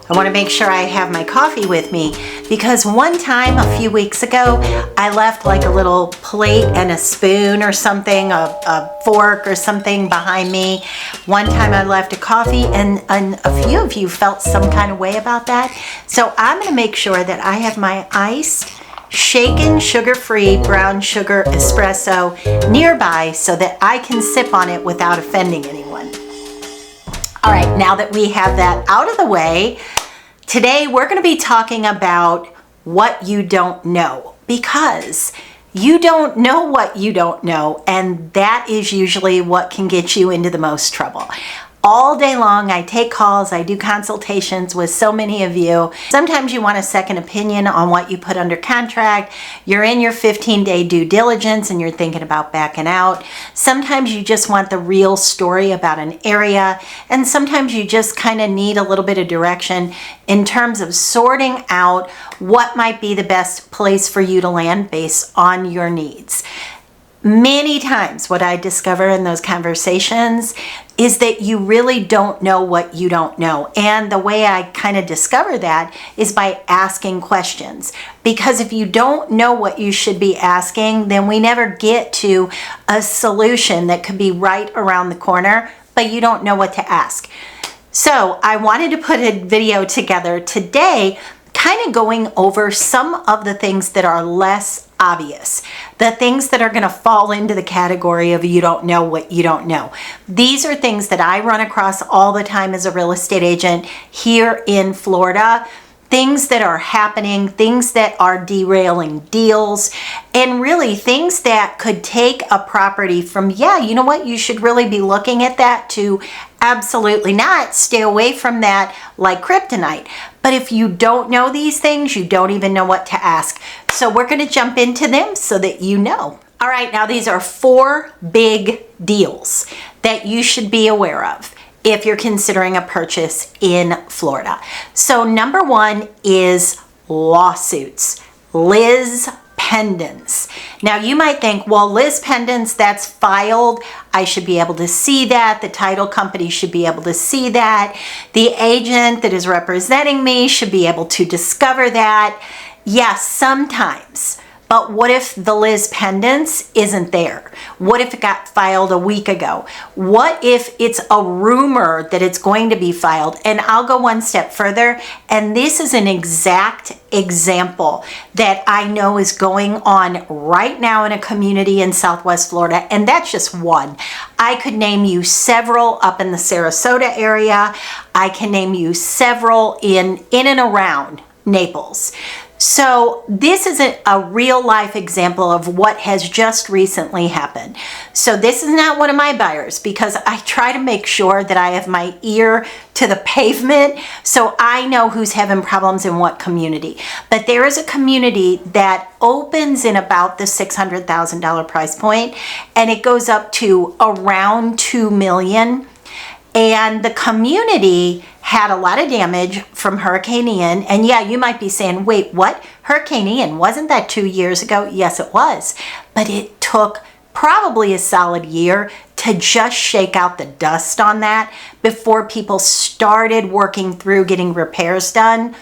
I want to make sure I have my coffee with me because one time a few weeks ago, I left like a little plate and a spoon or something, a fork or something behind me. One time I left a coffee and a few of you felt some kind of way about that. So I'm going to make sure that I have my iced, shaken, sugar-free brown sugar espresso nearby so that I can sip on it without offending anyone. All right, now that we have that out of the way, today we're going to be talking about what you don't know, because you don't know what you don't know, and that is usually what can get you into the most trouble. All day long, I take calls, I do consultations with so many of you. Sometimes you want a second opinion on what you put under contract. You're in your 15-day due diligence and you're thinking about backing out. Sometimes you just want the real story about an area. And sometimes you just kind of need a little bit of direction in terms of sorting out what might be the best place for you to land based on your needs. Many times what I discover in those conversations is that you really don't know what you don't know. And the way I kind of discover that is by asking questions. Because if you don't know what you should be asking, then we never get to a solution that could be right around the corner, but you don't know what to ask. So I wanted to put a video together today kind of going over some of the things that are less obvious, the things that are going to fall into the category of you don't know what you don't know. These are things that I run across all the time as a real estate agent here in Florida. Things that are happening, things that are derailing deals, and really things that could take a property from, yeah, you know what, you should really be looking at that, to absolutely not, stay away from that like kryptonite. But if you don't know these things, you don't even know what to ask. So we're going to jump into them so that you know. All right, now these are 4 big deals that you should be aware of if you're considering a purchase in Florida. So number 1 is lawsuits, lis pendens. Now you might think, well, lis pendens, that's filed. I should be able to see that. The title company should be able to see that. The agent that is representing me should be able to discover that. Yes, sometimes. But what if the lis pendens isn't there? What if it got filed a week ago? What if it's a rumor that it's going to be filed? And I'll go one step further. And this is an exact example that I know is going on right now in a community in Southwest Florida. And that's just one. I could name you several up in the Sarasota area. I can name you several in and around Naples. So this is a real life example of what has just recently happened. So this is not one of my buyers, because I try to make sure that I have my ear to the pavement so I know who's having problems in what community. But there is a community that opens in about the $600,000 price point, and it goes up to around $2 million. And the community had a lot of damage from Hurricane Ian. And yeah, you might be saying, wait, what? Hurricane Ian, wasn't that 2 years ago? Yes, it was. But it took probably a solid year to just shake out the dust on that before people started working through getting repairs done.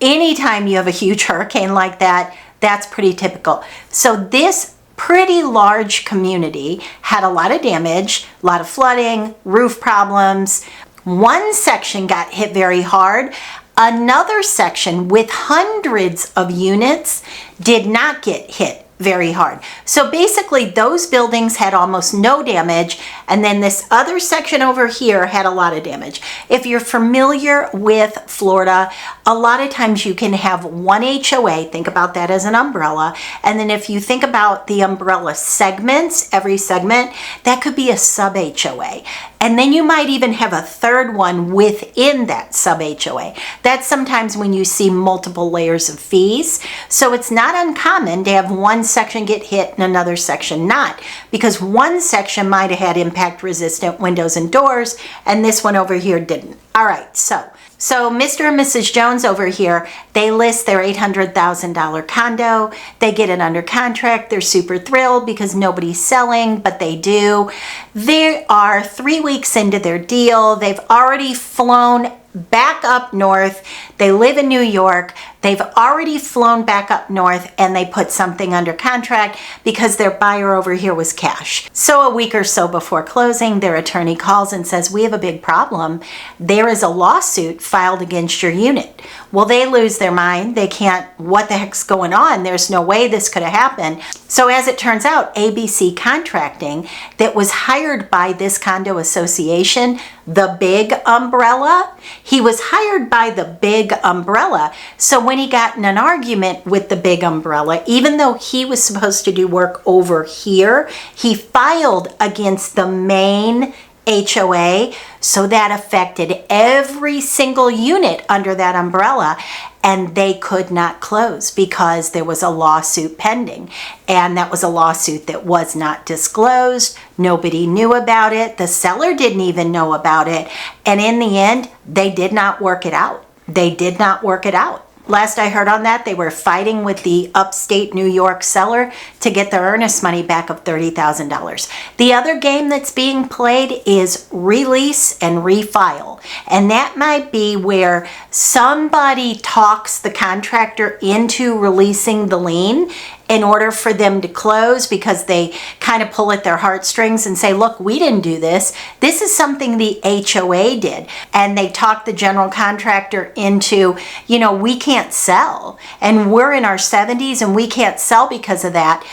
Anytime you have a huge hurricane like that, that's pretty typical. So this pretty large community had a lot of damage, a lot of flooding, roof problems. One section got hit very hard. Another section with hundreds of units did not get hit very hard. So basically those buildings had almost no damage, and then this other section over here had a lot of damage. If you're familiar with Florida, a lot of times you can have one HOA, think about that as an umbrella, and then if you think about the umbrella segments, every segment, that could be a sub HOA. And then you might even have a third one within that sub HOA. That's sometimes when you see multiple layers of fees. So it's not uncommon to have one section get hit and another section not, because one section might have had impact resistant windows and doors, and this one over here didn't. All right, so Mr. and Mrs. Jones over here, they list their $800,000 condo. They get it under contract. They're super thrilled because nobody's selling, but they do. They are 3 weeks into their deal. They've already flown back up north. They live in New York. They've already flown back up north and they put something under contract because their buyer over here was cash. So a week or so before closing, their attorney calls and says, we have a big problem. There is a lawsuit filed against your unit. Well, they lose their mind. They can't, what the heck's going on? There's no way this could have happened. So as it turns out, ABC Contracting, that was hired by this condo association, the big umbrella, he was hired by the big umbrella. So when he got in an argument with the big umbrella, even though he was supposed to do work over here, he filed against the main HOA, so that affected every single unit under that umbrella, and they could not close because there was a lawsuit pending, and that was a lawsuit that was not disclosed. Nobody knew about it. The seller didn't even know about it, and in the end, they did not work it out. They did not work it out. Last I heard on that, they were fighting with the upstate New York seller to get their earnest money back of $30,000. The other game that's being played is release and refile. And that might be where somebody talks the contractor into releasing the lien in order for them to close, because they kind of pull at their heartstrings and say, look, we didn't do this. This is something the HOA did. And they talk the general contractor into, we can't sell. And we're in our 70s and we can't sell because of that.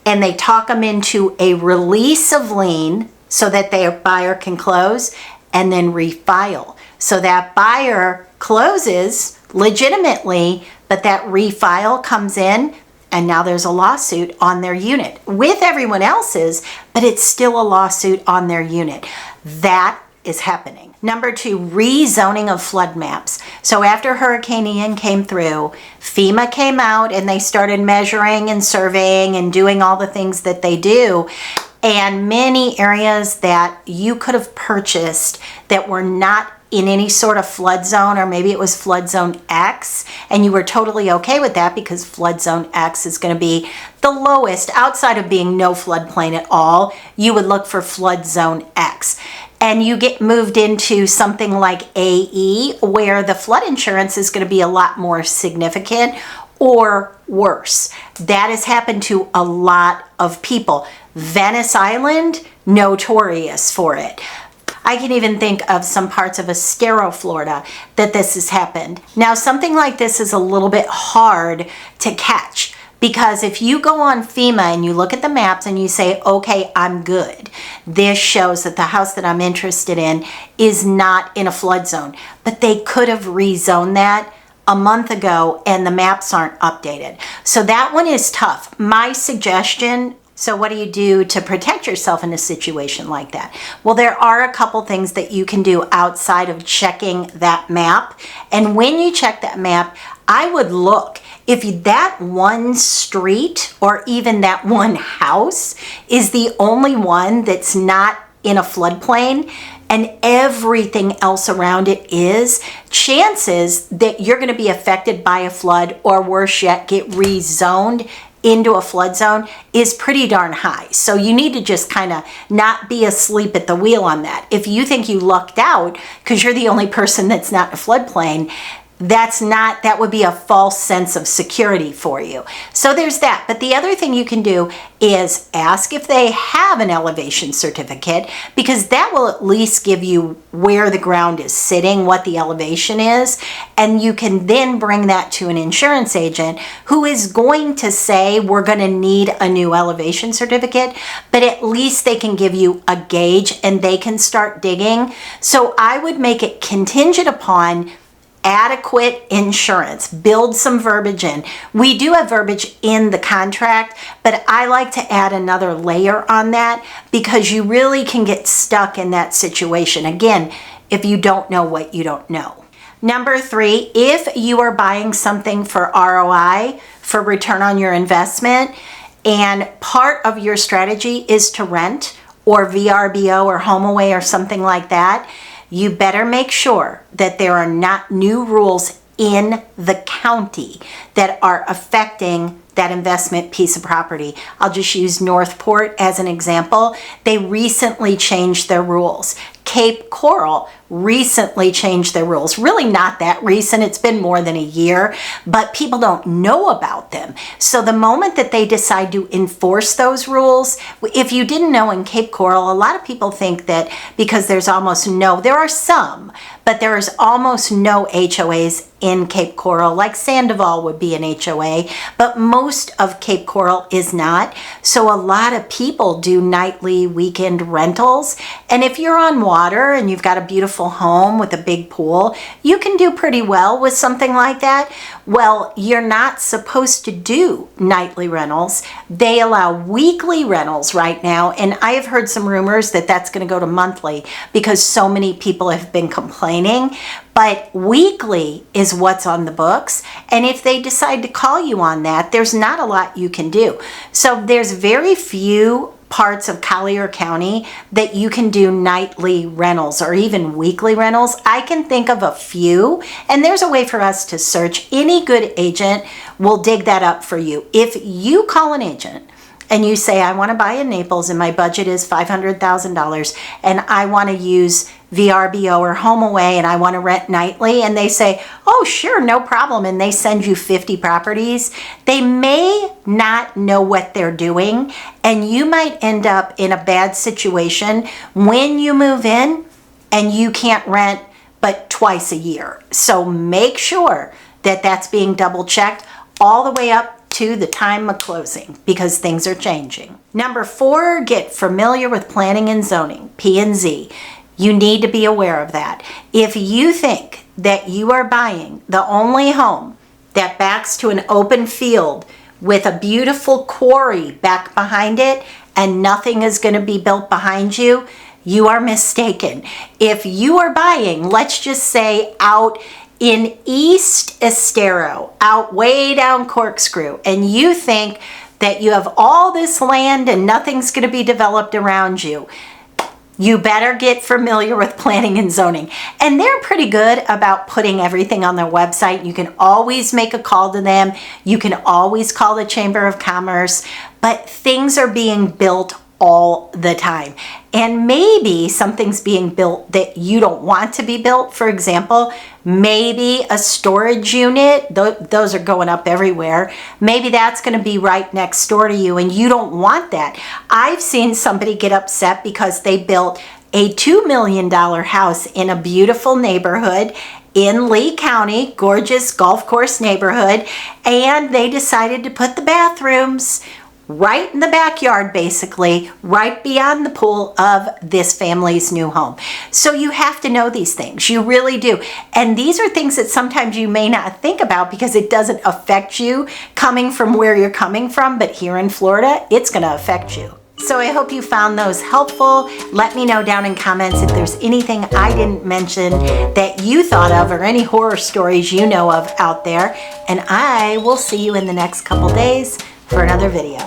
And they talk them into a release of lien so that their buyer can close, and then refile. So that buyer closes legitimately, but that refile comes in, and now there's a lawsuit on their unit with everyone else's, but it's still a lawsuit on their unit. That is happening. Number 2, rezoning of flood maps. So after Hurricane Ian came through, FEMA came out and they started measuring and surveying and doing all the things that they do. And many areas that you could have purchased that were not in any sort of flood zone, or maybe it was flood zone X, and you were totally okay with that because flood zone X is going to be the lowest outside of being no floodplain at all. You would look for flood zone X. And you get moved into something like AE, where the flood insurance is going to be a lot more significant or worse. That has happened to a lot of people. Venice Island, notorious for it. I can even think of some parts of Estero, Florida, that this has happened. Now, something like this is a little bit hard to catch, because if you go on FEMA and you look at the maps and you say, okay, I'm good, this shows that the house that I'm interested in is not in a flood zone. But they could have rezoned that a month ago and the maps aren't updated. So that one is tough. My suggestion, so what do you do to protect yourself in a situation like that? Well, there are a couple things that you can do outside of checking that map. And when you check that map, I would look if that one street or even that one house is the only one that's not in a floodplain and everything else around it is, chances that you're going to be affected by a flood, or worse yet, get rezoned into a flood zone, is pretty darn high. So you need to just kind of not be asleep at the wheel on that. If you think you lucked out because you're the only person that's not in a floodplain, that would be a false sense of security for you. So there's that. But the other thing you can do is ask if they have an elevation certificate, because that will at least give you where the ground is sitting, what the elevation is, and you can then bring that to an insurance agent who is going to say, we're going to need a new elevation certificate, but at least they can give you a gauge and they can start digging. So I would make it contingent upon adequate insurance. Build some verbiage in. We do have verbiage in the contract, but I like to add another layer on that, because you really can get stuck in that situation. Again, if you don't know what you don't know. Number 3, if you are buying something for ROI, for return on your investment, and part of your strategy is to rent or VRBO or HomeAway or something like that, you better make sure that there are not new rules in the county that are affecting that investment piece of property. I'll just use Northport as an example. They recently changed their rules. Cape Coral recently changed their rules. Really not that recent. It's been more than a year, but people don't know about them. So the moment that they decide to enforce those rules, if you didn't know, in Cape Coral, a lot of people think that because there are some, but there is almost no HOAs in Cape Coral. Like Sandoval would be an HOA, but most of Cape Coral is not. So a lot of people do nightly weekend rentals. And if you're on water and you've got a beautiful home with a big pool, you can do pretty well with something like that. Well, you're not supposed to do nightly rentals. They allow weekly rentals right now. And I have heard some rumors that that's going to go to monthly because so many people have been complaining. But weekly is what's on the books. And if they decide to call you on that, there's not a lot you can do. So there's very few parts of Collier County that you can do nightly rentals or even weekly rentals. I can think of a few, and there's a way for us to search. Any good agent will dig that up for you. If you call an agent and you say, I want to buy in Naples and my budget is $500,000 and I want to use VRBO or HomeAway and I want to rent nightly, and they say, oh sure, no problem, and they send you 50 properties, they may not know what they're doing, and you might end up in a bad situation when you move in and you can't rent but twice a year. So make sure that that's being double checked all the way up to the time of closing, because things are changing. Number 4, get familiar with planning and zoning, P&Z. You need to be aware of that. If you think that you are buying the only home that backs to an open field with a beautiful quarry back behind it and nothing is going to be built behind you, you are mistaken. If you are buying, let's just say out in East Estero, out way down Corkscrew, and you think that you have all this land and nothing's going to be developed around you, you better get familiar with planning and zoning. And they're pretty good about putting everything on their website. You can always make a call to them. You can always call the Chamber of Commerce, but things are being built all the time. And maybe something's being built that you don't want to be built. For example, maybe a storage unit, those are going up everywhere. Maybe that's going to be right next door to you and you don't want that. I've seen somebody get upset because they built a $2 million house in a beautiful neighborhood in Lee County, gorgeous golf course neighborhood, and they decided to put the bathrooms right in the backyard, basically, right beyond the pool of this family's new home. So you have to know these things. You really do. And these are things that sometimes you may not think about because it doesn't affect you coming from where you're coming from, but here in Florida, it's going to affect you. So I hope you found those helpful. Let me know down in comments if there's anything I didn't mention that you thought of or any horror stories you know of out there. And I will see you in the next couple days for another video.